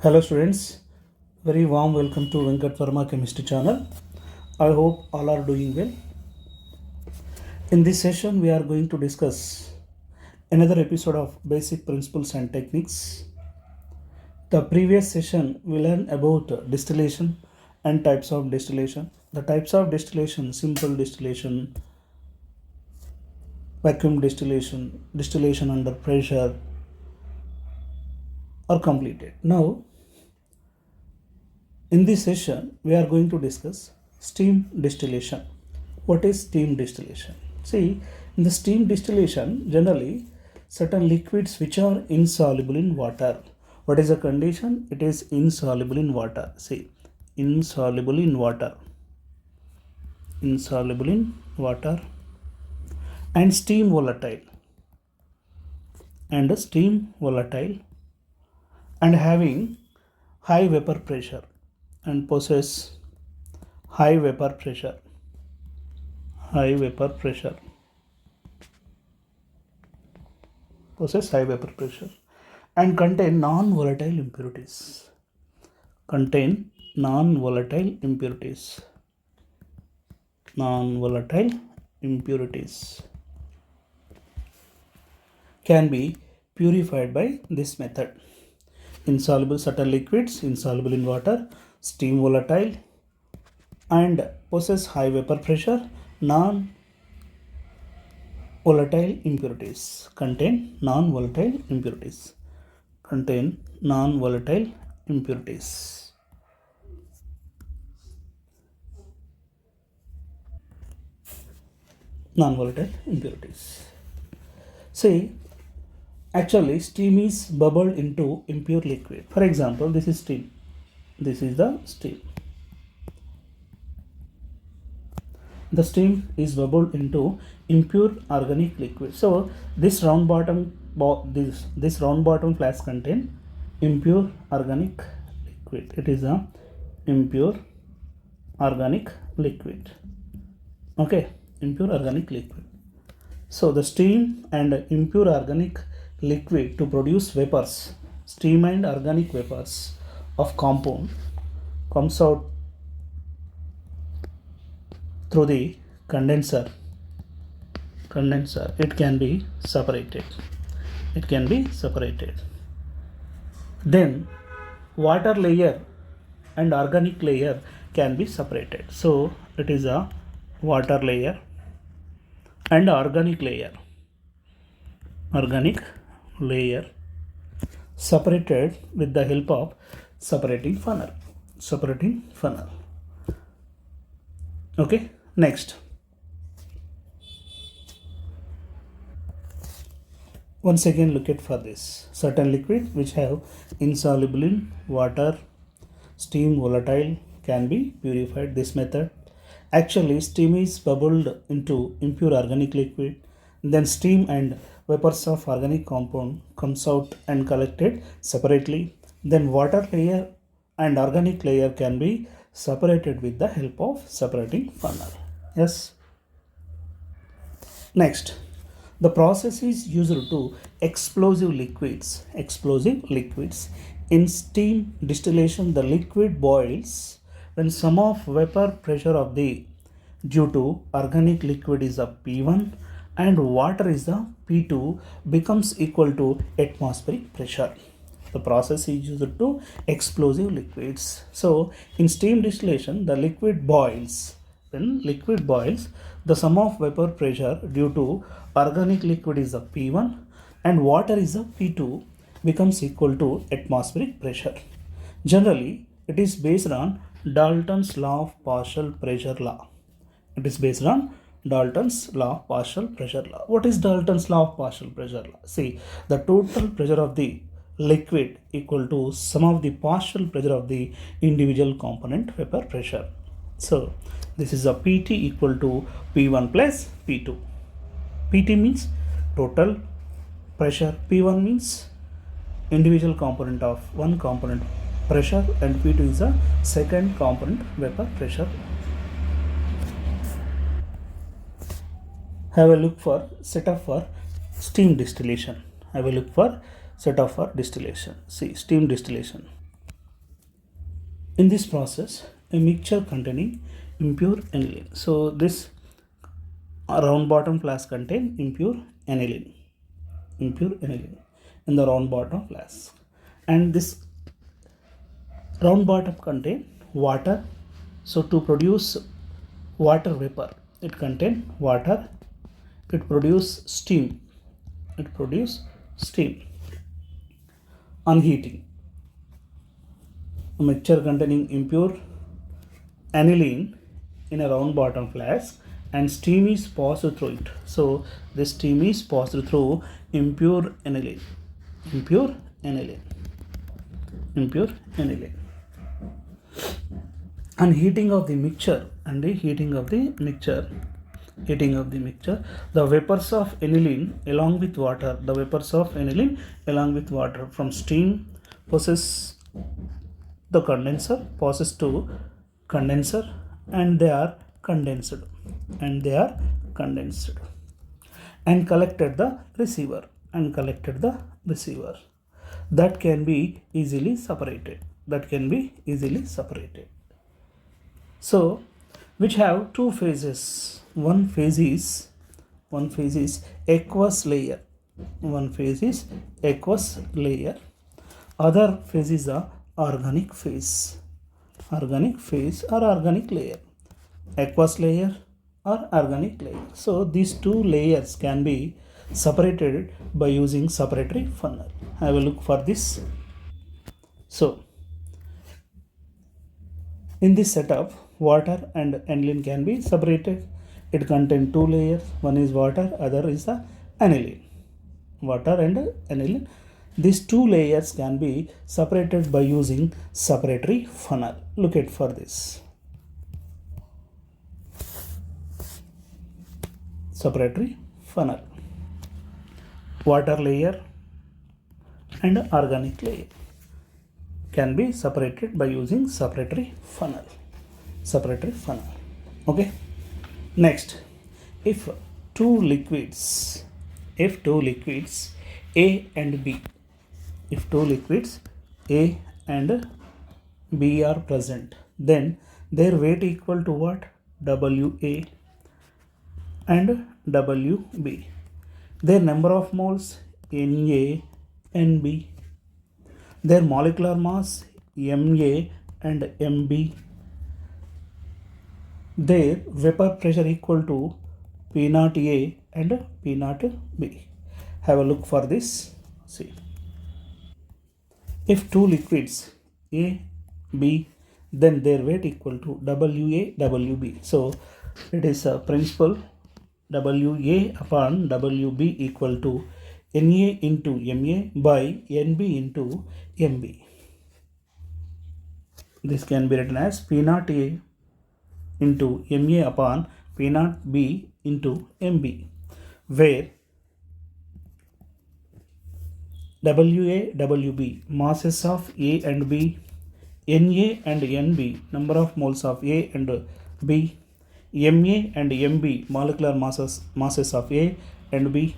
Hello students, very warm welcome to Venkatvarma chemistry channel. I hope all are doing well. In this session we are going to discuss another episode of basic principles and techniques. The previous session we learned about distillation and types of distillation. The types of distillation: simple distillation, vacuum distillation, distillation under pressure are completed. Now in this session, we are going to discuss steam distillation. What is steam distillation? See, in the steam distillation, generally certain liquids which are insoluble in water. What is the condition? It is insoluble in water. See, insoluble in water. Insoluble in water and steam volatile. And steam volatile and having high vapor pressure and possess high vapor pressure possess high vapor pressure and contain non-volatile impurities can be purified by this method. Insoluble certain liquids insoluble in water, steam volatile and possess high vapor pressure, non-volatile impurities contain non-volatile impurities. See, actually steam is bubbled into impure liquid. For example, this is steam. This is the steam. The steam is bubbled into impure organic liquid. So this round bottom flask contain impure organic liquid. It is a impure organic liquid. Okay, impure organic liquid. So the steam and impure organic liquid to produce vapors, steam and organic vapors of compound comes out through the condenser. It can be separated. Then water layer and organic layer can be separated. So it is a water layer and organic layer separated with the help of separating funnel. Okay, next, once again look at for this certain liquid which have insoluble in water, steam volatile can be purified this method. Actually steam is bubbled into impure organic liquid, then steam and vapors of organic compound comes out and collected separately. Then water layer and organic layer can be separated with the help of separating funnel. Yes. Next, the process is used to explosive liquids. In steam distillation, the liquid boils when sum of vapor pressure of the due to organic liquid is a P1 and water is the P2 becomes equal to atmospheric pressure. The process is used to explosive liquids. So in steam distillation, the liquid boils. When liquid boils, the sum of vapor pressure due to organic liquid is a P1 and water is a P2 becomes equal to atmospheric pressure. Generally, it is based on Dalton's law of partial pressure law. What is Dalton's law of partial pressure law? See, the total pressure of the liquid equal to sum of the partial pressure of the individual component vapor pressure. So this is a PT equal to P1 plus P2. PT means total pressure, P1 means individual component of one component pressure, and P2 is a second component vapor pressure. Have a look for setup for steam distillation. See, steam distillation. In this process, a mixture containing impure aniline. So this round bottom flask contain impure aniline in the round bottom flask, and this round bottom contain water. So to produce water vapor, it contain water, it produce steam, on heating. A mixture containing impure aniline in a round bottom flask, and steam is passed through it. So the steam is passed through impure aniline. And heating of the mixture, the vapors of aniline along with water, from steam passes the condenser, passes to condenser, and they are condensed and collected the receiver, that can be easily separated. So which have two phases. One phase is aqueous layer. Other phase is the organic phase or organic layer. Aqueous layer or organic layer. So these two layers can be separated by using separatory funnel. Have a look for this. So in this setup, water and aniline can be separated. It contains two layers. One is water, other is the aniline. These two layers can be separated by using separatory funnel. Look at for this. Separatory funnel. Water layer and organic layer can be separated by using separatory funnel. Okay. Next, if two liquids A and B, are present, then their weight equal to what? WA and WB. Their number of moles Na and B. Their molecular mass Ma and Mb. Their vapor pressure equal to P0 A and P0 B. Have a look for this. See, if two liquids A, B, then their weight equal to WA, WB. So it is a principle WA upon WB equal to Na into Ma by Nb into Mb. This can be written as P0 A into Ma upon P0 B into Mb, where WA, WB, masses of A and B, Na and Nb, number of moles of A and B, Ma and Mb, molecular masses of A and B,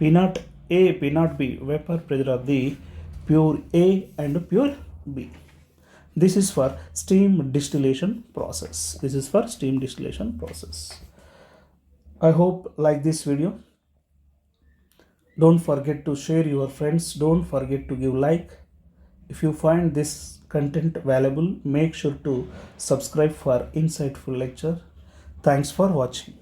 P0 A, P0 B, vapor pressure of the pure A and pure B. This is for steam distillation process. I hope like this video. Don't forget to share your friends. Don't forget to give like. If you find this content valuable, make sure to subscribe for insightful lecture. Thanks for watching.